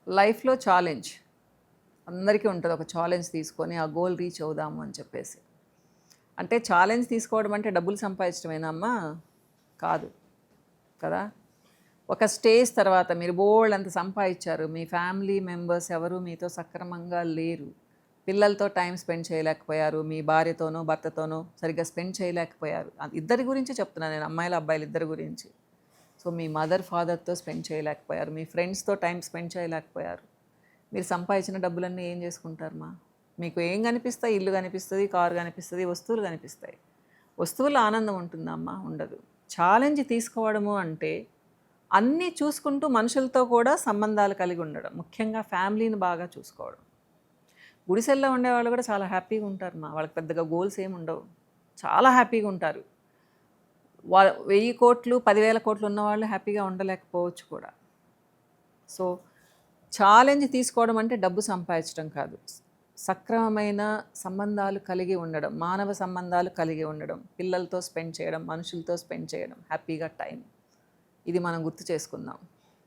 లైఫ్లో ఛాలెంజ్ అందరికీ ఉంటుంది. ఒక ఛాలెంజ్ తీసుకొని ఆ గోల్ రీచ్ అవుదాము అని చెప్పేసి. అంటే ఛాలెంజ్ తీసుకోవడం అంటే డబ్బులు సంపాదించడమేనా అమ్మా? కాదు కదా. ఒక స్టేజ్ తర్వాత మీరు బోల్డంత సంపాదించారు, మీ ఫ్యామిలీ మెంబర్స్ ఎవరు మీతో సక్రమంగా లేరు, పిల్లలతో టైం స్పెండ్ చేయలేకపోయారు, మీ భార్యతోనో భర్తతోనో సరిగ్గా స్పెండ్ చేయలేకపోయారు. ఇద్దరి గురించి చెప్తున్నాను నేను, అమ్మాయిలు అబ్బాయిలు ఇద్దరి గురించి. సో మీ మదర్ ఫాదర్తో స్పెండ్ చేయలేకపోయారు, మీ ఫ్రెండ్స్తో టైం స్పెండ్ చేయలేకపోయారు. మీరు సంపాదించిన డబ్బులన్నీ ఏం చేసుకుంటారు మా? మీకు ఏం కనిపిస్తాయి? ఇల్లు కనిపిస్తుంది, కారు కనిపిస్తుంది, వస్తువులు కనిపిస్తాయి. వస్తువుల ఆనందం ఉంటుందా అమ్మా? ఉండదు. ఛాలెంజ్ తీసుకోవడము అంటే అన్నీ చూసుకుంటూ మనుషులతో కూడా సంబంధాలు కలిగి ఉండడం, ముఖ్యంగా ఫ్యామిలీని బాగా చూసుకోవడం. గుడిసెల్లో ఉండేవాళ్ళు కూడా చాలా హ్యాపీగా ఉంటారు మా. వాళ్ళకి పెద్దగా గోల్స్ ఏమి ఉండవు, చాలా హ్యాపీగా ఉంటారు. 1000 కోట్లు 10,000 కోట్లు ఉన్నవాళ్ళు హ్యాపీగా ఉండలేకపోవచ్చు కూడా. సో ఛాలెంజ్ తీసుకోవడం అంటే డబ్బు సంపాదించడం కాదు, సక్రమమైన సంబంధాలు కలిగి ఉండడం, మానవ సంబంధాలు కలిగి ఉండడం, పిల్లలతో స్పెండ్ చేయడం, మనుషులతో స్పెండ్ చేయడం, హ్యాపీగా టైం. ఇది మనం గుర్తు చేసుకుందాం.